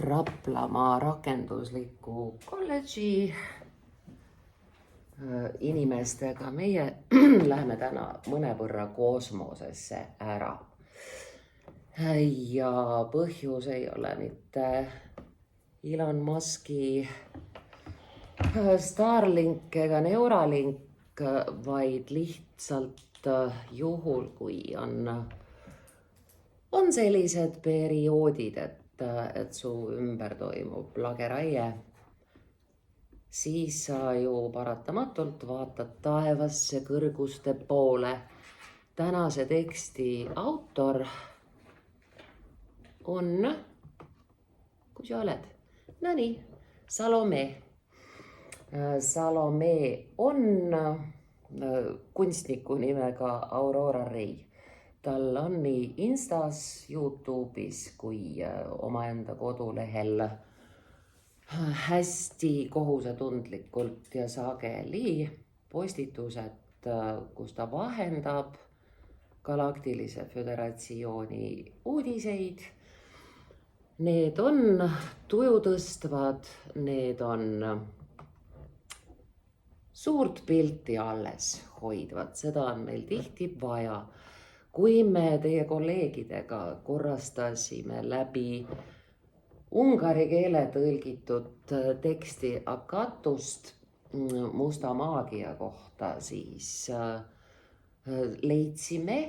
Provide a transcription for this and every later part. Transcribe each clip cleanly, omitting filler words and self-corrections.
Raplamaa rakendusliku kolledži inimestega. Meie läheme täna mõnevõrra kosmosesse ära. Ja põhjus ei ole mitte Elon Muski Starlink ega Neuralink, vaid lihtsalt juhul, kui on sellised perioodid, et su ümber toimub lageraie, siis sa ju paratamatult vaatad taevasse kõrguste poole. Tänase teksti autor on, kui sa oled? Nonii, Salome. Salome on kunstniku nimega Aurora Rei. Tal on nii Instas, YouTube'is kui omaenda kodulehel hästi kohusetundlikult ja sageli postitused, kus ta vahendab Galaktilise Föderatsiooni uudiseid. Need on tujutõstvad, need on suurt pilti alles hoidvad, seda on meil tihti vaja. Kui me teie kolleegidega korrastasime läbi ungari keele tõlgitud teksti Akatust musta maagia kohta, siis leidsime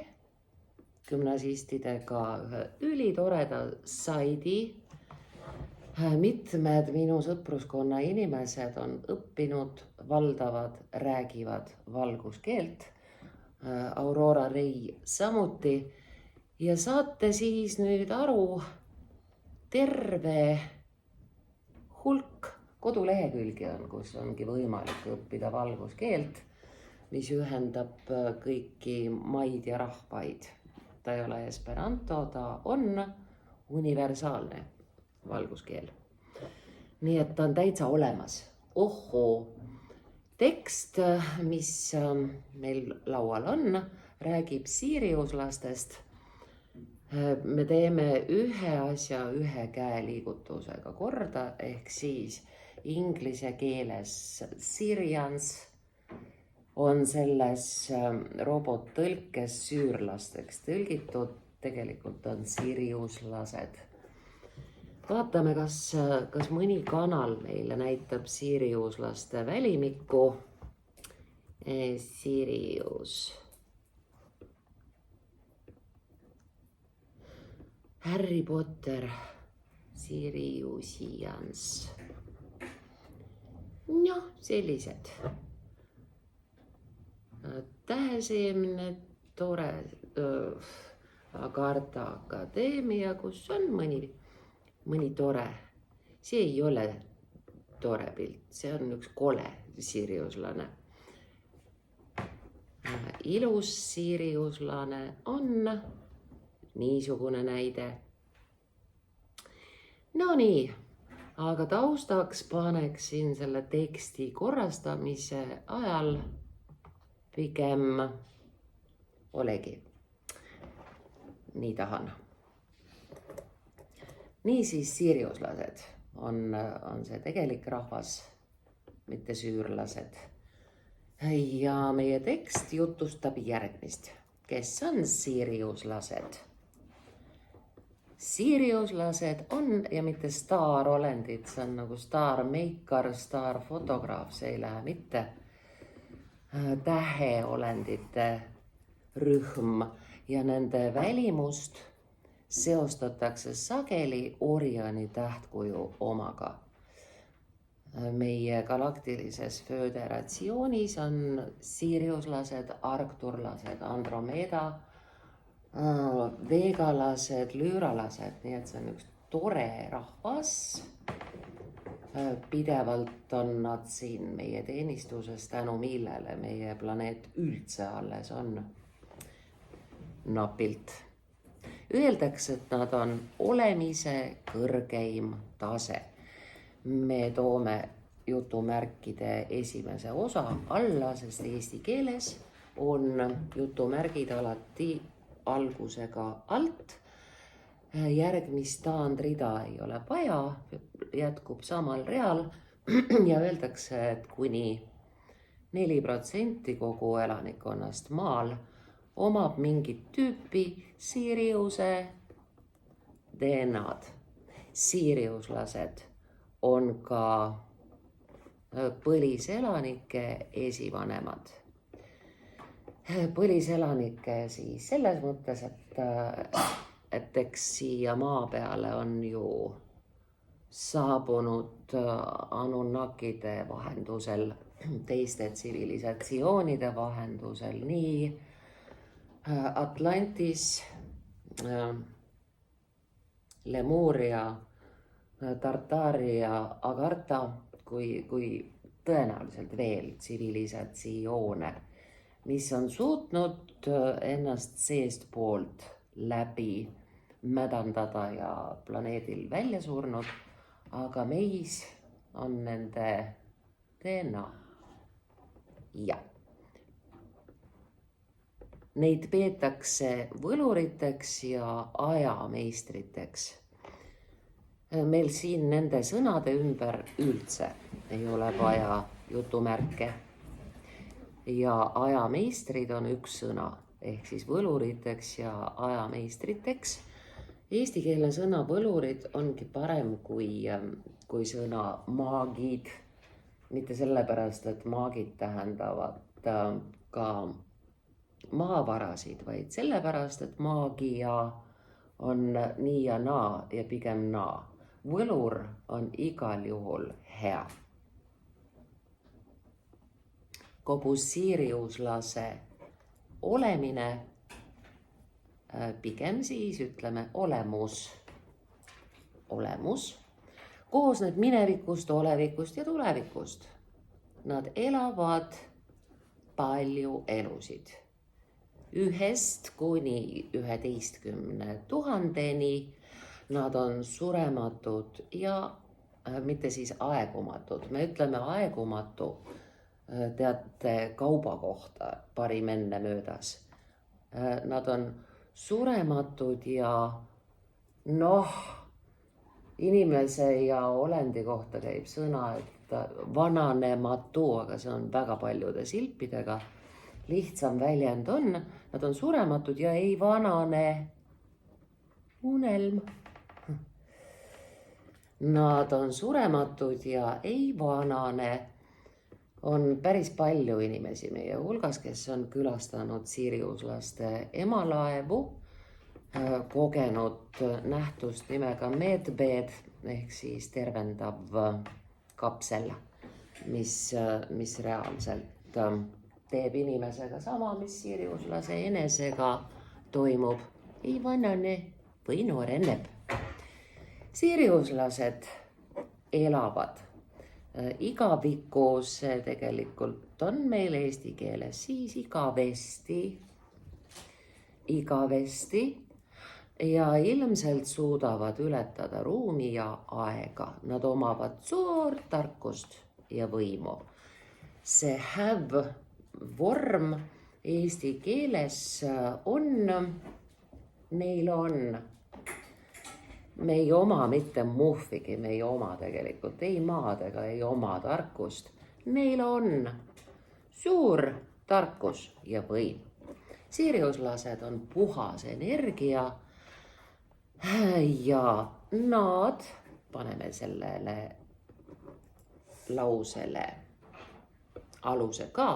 gümnasistidega ühe ülitoreda saidi. Mitmed minu sõpruskonna inimesed on õppinud, valdavad, räägivad valguskeelt. Aurora Rei samuti. Ja saate siis nüüd aru, terve hulk kodulehekülgi on, kus ongi võimalik õppida valguskeelt, mis ühendab kõiki maid ja rahvaid. Ta ei ole esperanto, ta on universaalne valguskeel. Nii et ta on täitsa olemas. Ohoo! Tekst, mis meil laual on, räägib siiriuslastest. Me teeme ühe asja ühe käe liigutusega korda, ehk siis inglise keeles Syrians on selles robottõlkes süürlasteks tõlgitud, tegelikult on siiriuslased. Vaatame, kas mõni kanal meile näitab siiriuslaste välimikku. Sirius. Harry Potter, Siriusians. Noh, sellised. Täheseemne, tore Agartha Akadeemia, kus on mõni tore. See ei ole tore pilt, see on üks kole siiriuslane. Ilus siiriuslane on niisugune näide. No nii, aga taustaks paneksin selle teksti korrastamise ajal pigem olegi. Nii tahan. Niisiis siiriuslased on see tegelik rahvas, mitte süürlased. Ja meie tekst jutustab järgmist. Kes on siiriuslased? Siiriuslased on, ja mitte staarolendid, see on nagu staarmeikar, staarfotograaf, see ei lähe mitte täheolendite rühm ja nende välimust seostatakse sageli Orioni tähtkuju omaga. Meie Galaktilises Föderatsioonis on siiriuslased, arkturlased, Andromeda, veegalased, lüüralased, nii et see on üks tore rahvas. Pidevalt on nad siin meie teenistuses, tänu millele meie planeet üldse alles on napilt. Öeldakse, et nad on olemise kõrgeim tase. Me toome jutumärkide esimese osa alla, sest eesti keeles on jutumärgid alati algusega alt. Järgmist taandrida ei ole vaja, jätkub samal real ja öeldakse, et kuni 4% kogu elanikkonnast maal omab mingit tüüpi Siriuse DNA-d. Siriuslased on ka põliselanike esivanemad. Põliselanike siis selles mõttes, et eks siia maa peale on ju saabunud Anunnakide vahendusel, teiste tsivilisatsioonide vahendusel, nii Atlantis, Lemuria, Tartaaria, Agartha kui tõenäoliselt veel tsivilisatsioone, mis on suutnud ennast seestpoolt läbi mädandada ja planeedil välja surnud, aga meis on nende DNA. Ja neid peetakse võluriteks ja ajameistriteks. Meil siin nende sõnade ümber üldse ei ole vaja jutumärke. Ja ajameistrid on üks sõna, ehk siis võluriteks ja ajameistriteks. Eesti keele sõna võlurid ongi parem kui sõna maagid. Mitte sellepärast, et maagid tähendavad ka maavarasid, vaid sellepärast, et maagia on nii ja naa ja pigem naa. Võlur on igal juhul hea. Kogu siriuslase olemine, pigem siis ütleme olemus, koosneb minevikust, olevikust ja tulevikust. Nad elavad palju elusid. 1 kuni 11 000-ni. Nad on surematud ja mitte siis aegumatud. Me ütleme aegumatu, teate, kauba kohta parim enne möödas. Nad on surematud ja inimese ja olendi kohta käib sõna, et vananematu, aga see on väga paljude silpidega. Lihtsam väljend on, nad on surematud ja ei vanane. Unelm. Nad on surematud ja ei vanane. On päris palju inimesi meie hulgas, kes on külastanud siriuslaste emalaevu, kogenud nähtust nimega medbed ehk siis tervendav kapsel, mis reaalselt teeb inimesega sama, mis siriuslase enesega toimub. Ei vanane või nooreneb. Siriuslased elavad igavikus, tegelikult on meil eesti keeles siis igavesti ja ilmselt suudavad ületada ruumi ja aega. Nad omavad suurt tarkust ja võimu. See have vorm eesti keeles neil on. Me ei oma mitte muhvigi, me ei oma tegelikult ei maad ega ei oma tarkust. Neil on suur tarkus ja võim. Siriuslased on puhas energia ja nad, paneme sellele lausele aluse ka,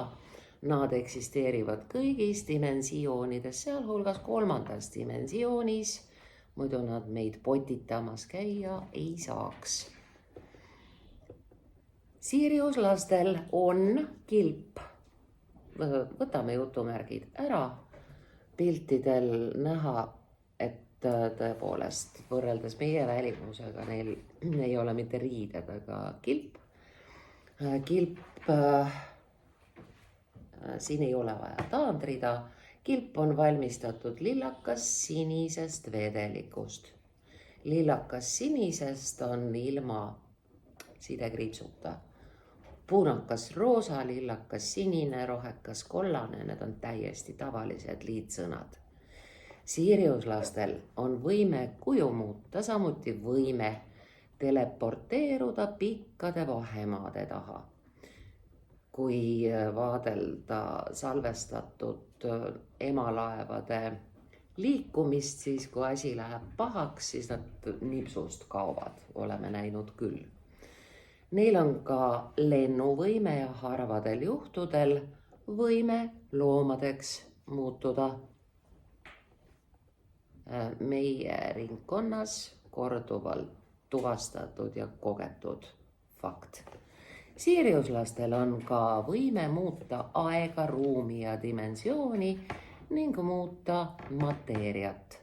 nad eksisteerivad kõigis dimensioonides, sealhulgas 3. dimensioonis. Muidu nad meid potitamas käia ei saaks. Siriuslastel on kilp. Võtame jutumärgid ära. Piltidel näha, et tõepoolest võrreldes meie välimusega neil ei ole mitte riided, aga kilp. Siin ei ole vaja taandrida. Kilp on valmistatud lillakas sinisest vedelikust. Lillakas sinisest on ilma sidekriipsuta. Punakas roosa, lillakas sinine, rohekas kollane, need on täiesti tavalised liitsõnad. Siiriuslastel on võime kuju muuta, samuti võime teleporteeruda pikkade vahemaade taha. Kui vaadelda salvestatud emalaevade liikumist, siis kui asi läheb pahaks, siis nad nipsust kaovad, oleme näinud küll. Neil on ka lennuvõime ja harvadel juhtudel võime loomadeks muutuda. Meie ringkonnas korduvalt tuvastatud ja kogetud fakt. Siiriuslastel on ka võime muuta aega, ruumi ja dimensiooni ning muuta mateeriat.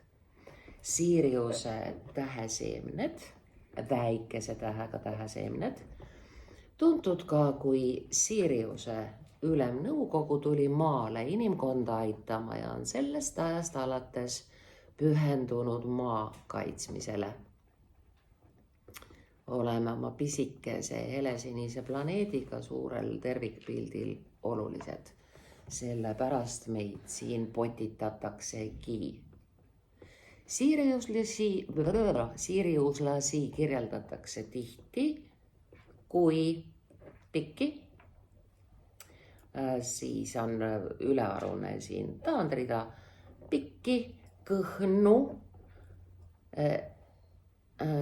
Siiriuse täheseemned, väikese tähega täheseemned, tuntud ka kui Siiriuse ülemnõukogu, tuli maale inimkonda aitama ja on sellest ajast alates pühendunud maa kaitsmisele. Oleme oma pisikese helesinise planeediga suurel tervikpildil olulised. Sellepärast meid siin potitataksegi. Siiriuslasi kirjeldatakse tihti kui pikki. Siis on ülearune siin taandrida. Pikki, kõhnu,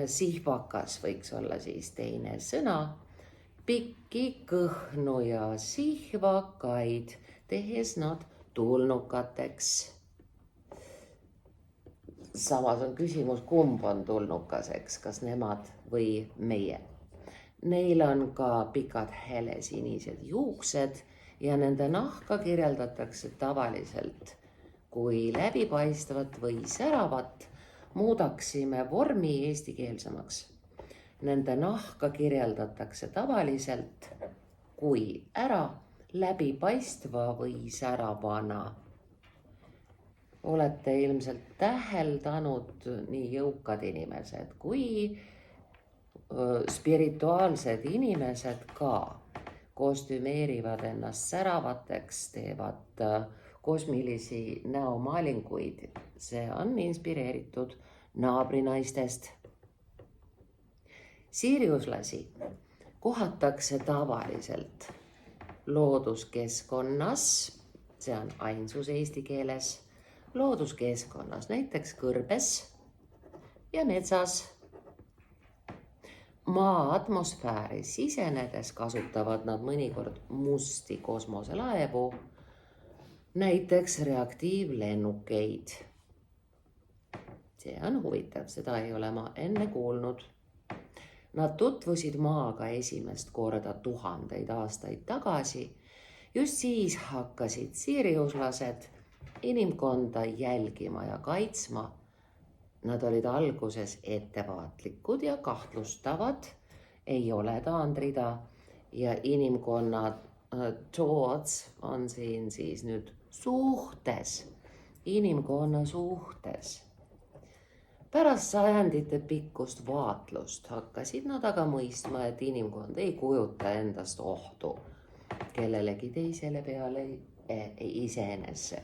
sihvakas võiks olla siis teine sõna. Pikki, kõhnu ja sihvakaid, tehes nad tulnukateks. Samas on küsimus, kumb on tulnukaseks, kas nemad või meie. Neil on ka pikad helesinised juuksed ja nende nahka kirjeldatakse tavaliselt kui läbipaistvat või säravat. Muudaksime vormi eestikeelsemaks. Nende nahka kirjeldatakse tavaliselt kui läbipaistva või säravana. Olete ilmselt täheldanud nii jõukad inimesed kui spirituaalsed inimesed ka kostümeerivad ennast säravateks, teevad kosmilisi näomaalinguid. See on inspireeritud naabrinaistest. Siiriuslasi kohatakse tavaliselt looduskeskkonnas, see on ainsus eesti keeles, looduskeskkonnas, näiteks kõrbes ja metsas. Maa atmosfääri sisenedes kasutavad nad mõnikord musti kosmoselaevu, näiteks reaktiivlennukeid. See on huvitav, seda ei ole ma enne kuulnud. Nad tutvusid maaga esimest korda tuhandeid aastaid tagasi. Just siis hakkasid siiriuslased inimkonda jälgima ja kaitsma. Nad olid alguses ettevaatlikud ja kahtlustavad, ei ole taandrida ja inimkonna thoughts on siin siis nüüd suhtes, inimkonna suhtes. Pärast sajandite pikkust vaatlust hakkasid nad aga mõistma, et inimkond ei kujuta endast ohtu kellelegi teisele peale iseenesse.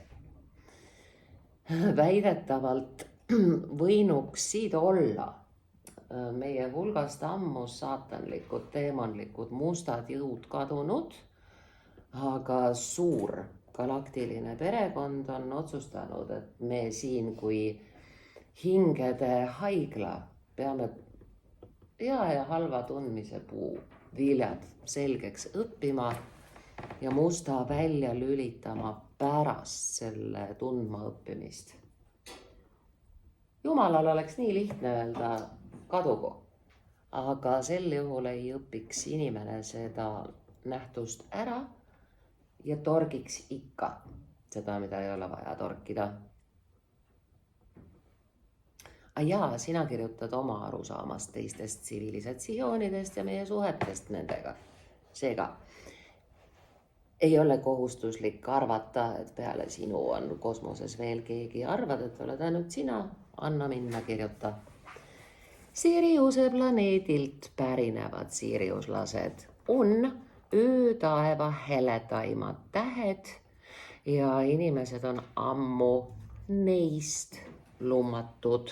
Väidetavalt võinuksid olla meie hulgast ammu saatanlikud, teemanlikud mustad jõud kadunud, aga suur galaktiline perekond on otsustanud, et me siin kui hingede haigla peame hea ja halva tundmise puu viljad selgeks õppima ja musta välja lülitama pärast selle tundma õppimist. Jumalal oleks nii lihtne öelda kadugu, aga sel juhul ei õpiks inimene seda nähtust ära ja torgiks ikka seda, mida ei ole vaja torkida. Jaa, sina kirjutad oma arusaamast teistest tsivilisatsioonidest ja meie suhetest nendega. Seega ei ole kohustuslik arvata, et peale sinu on kosmoses veel keegi. Arvad, et oled ainult sina, anna minna, kirjuta. Siriuse planeedilt pärinevad siiriuslased on öötaeva heletaimad tähed ja inimesed on ammu neist lummatud.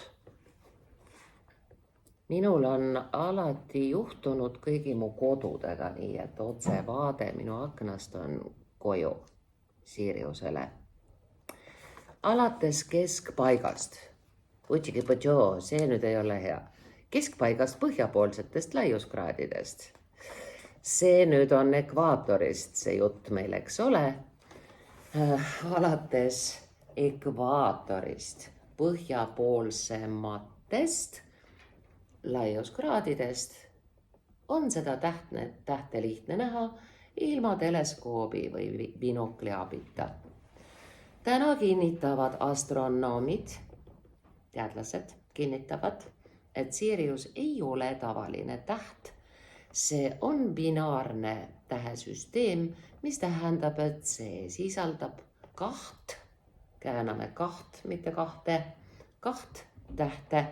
Minul on alati juhtunud kõigi mu kodudega nii, et otsevaade minu aknast on koju Siriusele. Alates keskpaigast, see nüüd ei ole hea, keskpaigast põhjapoolsetest laiuskraadidest. See nüüd on ekvaatorist see jutt meil, eks ole. Alates ekvaatorist põhjapoolsematest laiuskraadidest on seda tähte lihtne näha ilma teleskoobi või binokli abita. Täna kinnitavad astronoomid, teadlased kinnitavad, et Sirius ei ole tavaline täht. See on binaarne tähesüsteem, mis tähendab, et see sisaldab kaht, kääname kaht, mitte kahte, kaht tähte.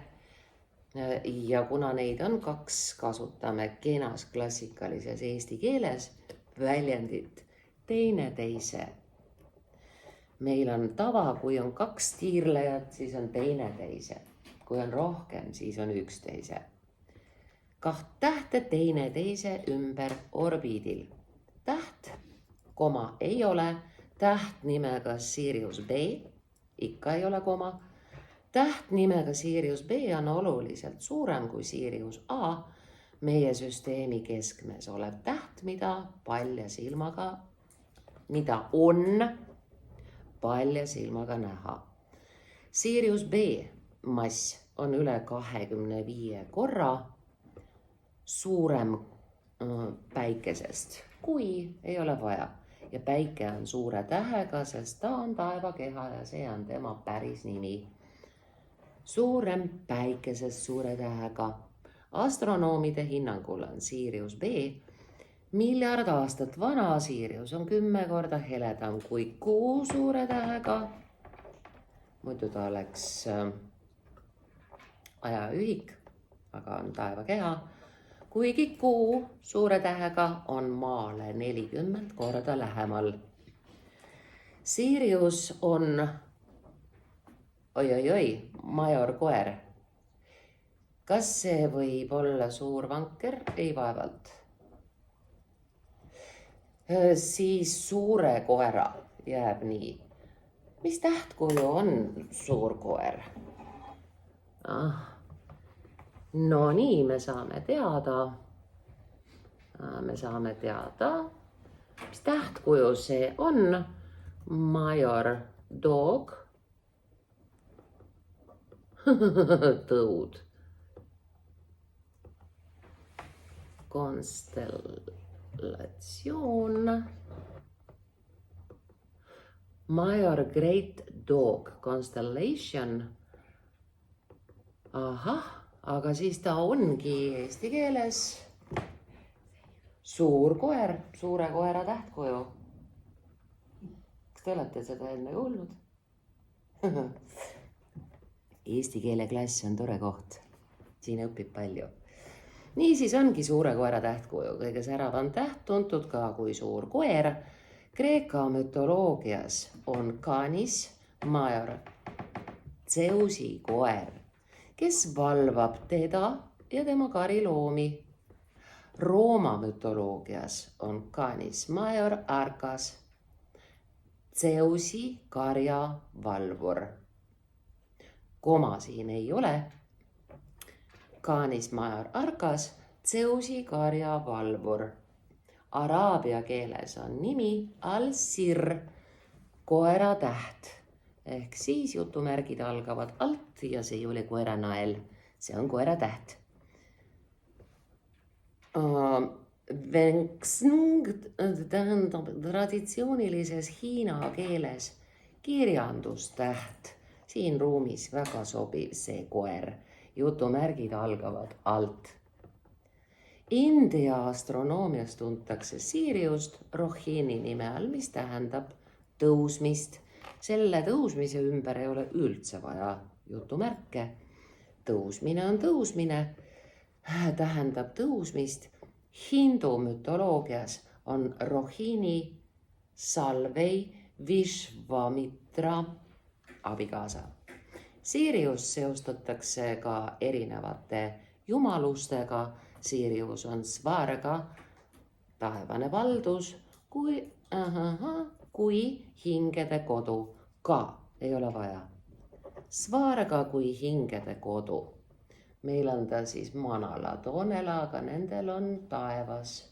Ja kuna neid on kaks, kasutame kenas klassikalises eesti keeles väljendit teineteise. Meil on tava, kui on kaks tiirlejat, siis on teineteise. Kui on rohkem, siis on üksteise. Kaht tähte teineteise ümber orbiidil. Täht, koma ei ole, täht nimega Sirius B, ikka ei ole koma. Täht nimega Sirius B on oluliselt suurem kui Sirius A, meie süsteemi keskmes olev täht, mida on palja silmaga näha. Sirius B mass on üle 25 korra suurem päikesest, kui ei ole vaja. Ja päike on suure tähega, sest ta on taevakeha ja see on tema päris nimi. Suurem päikesest suure tähega. Astronoomide hinnangul on Sirius B miljard aastat vana. Sirius on 10 korda heledam kui Kuu suure tähega. Muidu ta oleks ajaühik, aga on taevakeha. Kuigi Kuu suure tähega on Maale 40 korda lähemal. Sirius on major koer. Kas see võib olla suur vanker? Ei vaevalt. Siis suure koera jääb nii. Mis tähtkuju on suur koer? No nii, me saame teada. Mis tähtkuju see on? Major dog. Tõud. Konstellatsioon. Major Great Dog Constellation. Ahah, aga siis ta ongi eesti keeles suur koer, suure koera tähtkuju. Kas te olete seda enne kuulnud? Eesti keele klass on tore koht. Siin õpib palju. Niisiis ongi suure koera tähtkuju. Kõige säravam täht, tuntud ka kui suur koer. Kreeka mütoloogias on Canis major, Zeusi koer, kes valvab teda ja tema kariloomi. Rooma mütoloogias on Canis major Arcas, Zeusi karja valvur. Koma siin ei ole. Canis major Arcas, Zeusi karja valvur. Araabia keeles on nimi Al-Sir, koera täht. Ehk siis jutumärgid algavad alt ja see ei ole koera nael. See on koera täht. Venksng tähendab traditsioonilises Hiina keeles kirjandustäht. Siin ruumis väga sobiv see koer. Jutumärgid algavad alt. India astronoomias tuntakse Siriust Rohini nime all, mis tähendab tõusmist. Selle tõusmise ümber ei ole üldse vaja jutumärke. Tõusmine on tõusmine, tähendab tõusmist. Hindu mütoloogias on Rohini Salvei Vishvamitra abikaasa. Sirius seostatakse ka erinevate jumalustega. Sirius on Svarga, taevane valdus, kui hingede kodu. Ka ei ole vaja. Svarga kui hingede kodu. Meil on ta siis manala toonela, aga nendel on taevas.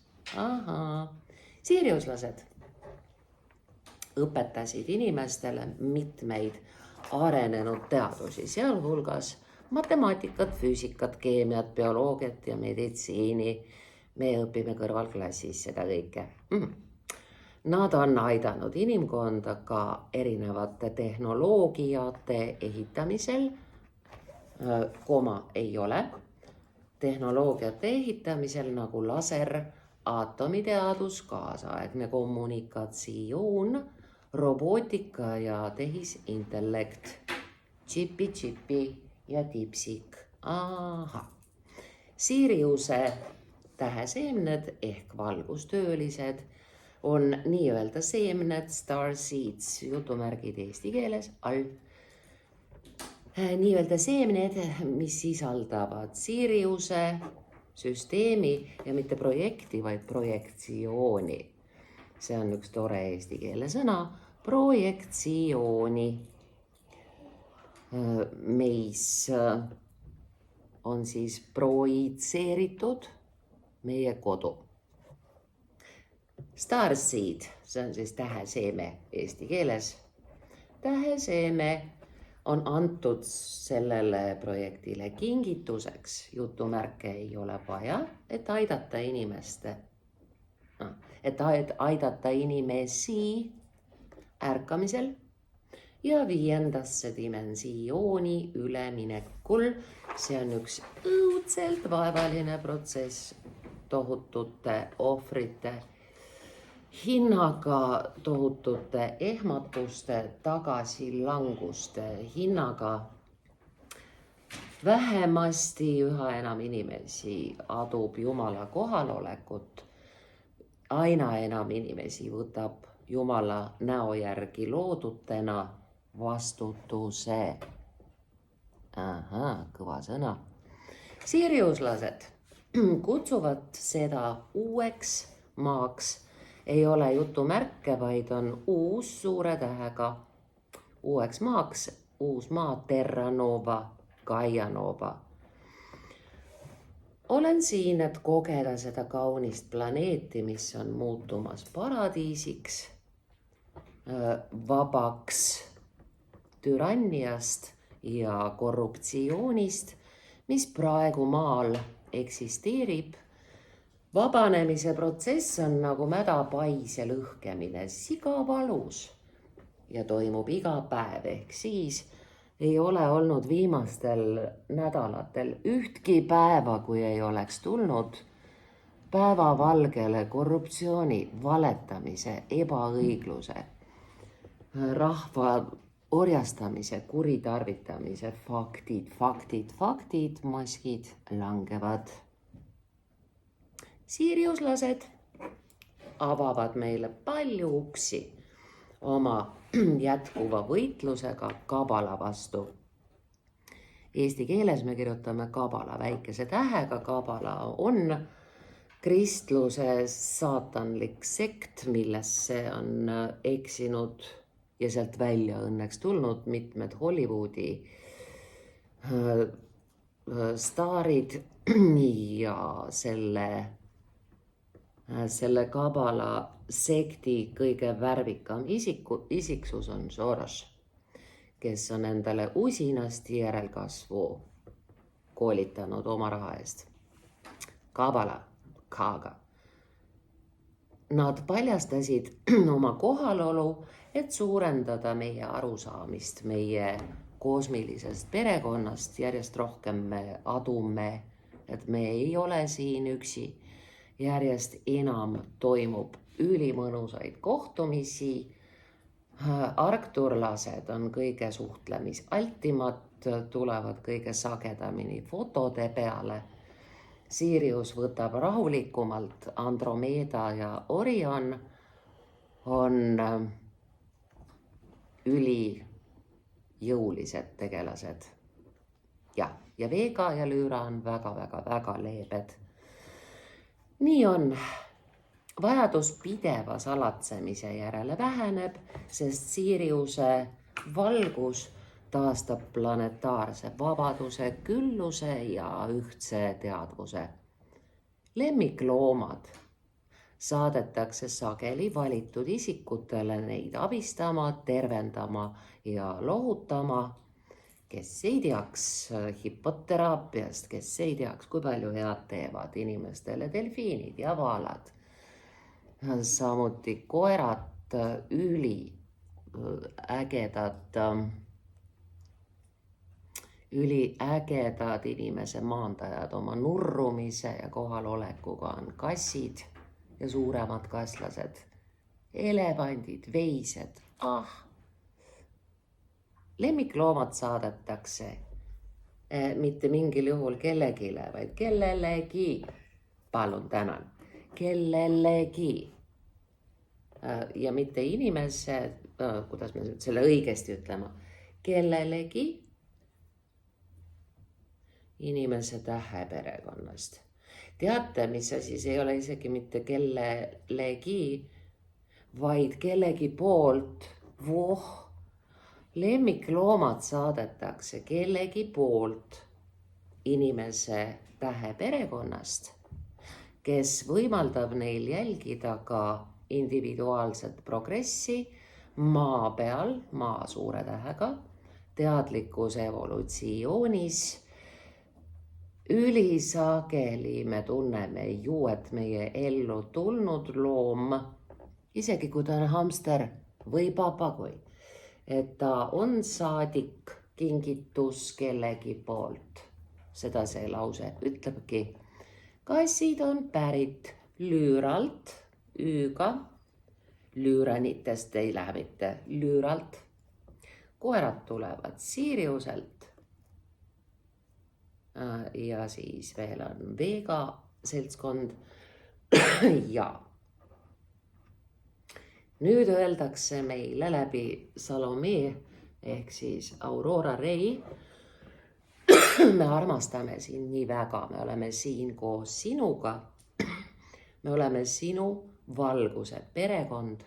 Siriuslased õpetasid inimestele mitmeid arenenud teadusi, sealhulgas matemaatikat, füüsikat, keemiat, bioloogiat ja meditsiini. Me õpime kõrvalklassis seda kõike. Nad on aidanud inimkonda ka erinevate tehnoloogiate ehitamisel. Koma ei ole. Tehnoloogiate ehitamisel nagu laser, aatomiteadus, kaasaegne kommunikatsioon, robootika ja tehisintellekt, čipi ja tipsik. Siriuse täheseemned ehk valgustöölised on nii-öelda seemned, star seeds, jutumärgid eesti keeles all. Nii-öelda seemned, mis sisaldavad Siriuse süsteemi ja mitte projekti, vaid projektsiooni. See on üks tore eesti keele sõna, projektsiooni. Meis on siis projitseeritud meie kodu. Starseed, see on siis täheseeme eesti keeles. Täheseeme on antud sellele projektile kingituseks, jutumärke ei ole vaja, et aidata inimesi ärkamisel ja 5. dimensiooni üleminekul. See on üks õudselt vaevaline protsess tohutute ohvrite hinnaga, tohutute ehmatuste, tagasilanguste hinnaga. Vähemasti üha enam inimesi adub Jumala kohalolekut. Aina enam inimesi võtab Jumala näo järgi loodutena vastutuse. Kõva sõna. Siriuslased kutsuvad seda uueks maaks. Ei ole jutumärke, vaid on uus suure tähega. Uueks maaks, uus maa, Terra Nova, Gaia Nova. Olen siin, et kogeda seda kaunist planeeti, mis on muutumas paradiisiks, vabaks türanniast ja korruptsioonist, mis praegu maal eksisteerib. Vabanemise protsess on nagu mädapaise lõhkemine, sigavalus ja toimub iga päev, ehk siis ei ole olnud viimastel nädalatel ühtki päeva, kui ei oleks tulnud päevavalgele korruptsiooni, valetamise, ebaõigluse, rahva orjastamise, kuritarvitamise faktid, maskid langevad. Siriuslased avavad meile palju uksi oma jätkuva võitlusega kabala vastu. Eesti keeles me kirjutame kabala väikese tähega. Kabala on kristluse saatanlik sekt, millesse on eksinud ja sealt välja õnneks tulnud mitmed Hollywoodi staarid ja selle kabala sekti kõige värvikam isiksus on Soros, kes on endale usinasti järelkasvu koolitanud oma raha eest. Kabala, Kaaga. Nad paljastasid oma kohalolu, et suurendada meie arusaamist meie kosmilisest perekonnast. Järjest rohkem me adume, et me ei ole siin üksi. Järjest enam toimub ülimõnusaid kohtumisi. Arkturlased on kõige suhtlemisaltimad, tulevad kõige sagedamini fotode peale. Sirius võtab rahulikumalt. Andromeda ja Orion on jõulised tegelased. Ja Vega ja Lüüra on väga leebed. Nii on. Vajadus pideva salatsemise järele väheneb, sest Siriuse valgus taastab planetaarse vabaduse, külluse ja ühtse teadvuse. Lemmikloomad saadetakse sageli valitud isikutele neid abistama, tervendama ja lohutama. Kes ei teaks hipoteraapiast, kes ei teaks, kui palju head teevad inimestele delfiinid ja vaalad. Samuti koerad, üliägedad inimese maandajad oma nurrumise ja kohalolekuga on kassid ja suuremad kaslased, elevandid, veised. Lemmikloomad saadetakse mitte mingil juhul kellegile, vaid kellelegi. Palun, tänan. Kellelegi. Ja mitte inimese, kuidas me selle õigesti ütlema, kellelegi inimese täheperekonnast. Teate, mis asi, see ei ole isegi mitte kellelegi, vaid kellegi poolt. Lemmikloomad saadetakse kellegi poolt inimese täheperekonnast, kes võimaldab neil jälgida ka individuaalset progressi maa peal, maa suure tähega, teadlikus evolutsioonis. Ülisageli me tunneme ju, et meie ellu tulnud loom, isegi kui ta on hamster või papagoi, et ta on saadik, kingitus kellegi poolt. Seda see lause ütlebki. Kassid on pärit Lüüralt, Ü-ga, Lüüranitest ei lähe mitte Lüüralt. Koerad tulevad Siriuselt. Ja siis veel on Vega seltskond. Ja nüüd öeldakse meile läbi Salome ehk siis Aurora Rei. Me armastame sind nii väga, me oleme siin koos sinuga. Me oleme sinu valguse perekond.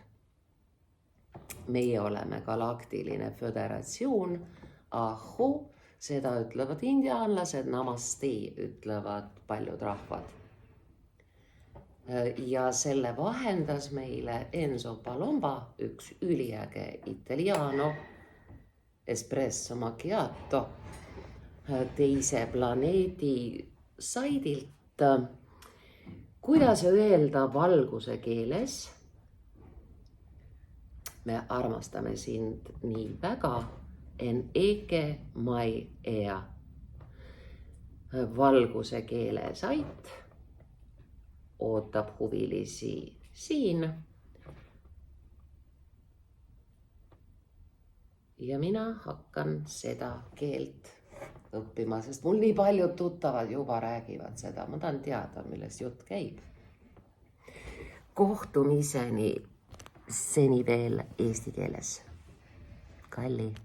Meie oleme galaktiline föderatsioon. Ahu, seda ütlevad indiaanlased, namaste ütlevad paljud rahvad. Ja selle vahendas meile Enzo Palomba, üks üliäge italiano, espresso macchiato, teise planeedi saidilt. Kuidas öelda valguse keeles? Me armastame sind nii väga, en eke mai ea. Valguse keele sait ootab huvilisi siin. Ja mina hakkan seda keelt õppima, sest mul nii paljud tuttavad juba räägivad seda. Ma tahan teada, millest jutt käib. Kohtumiseni seni veel eesti keeles. Kalli.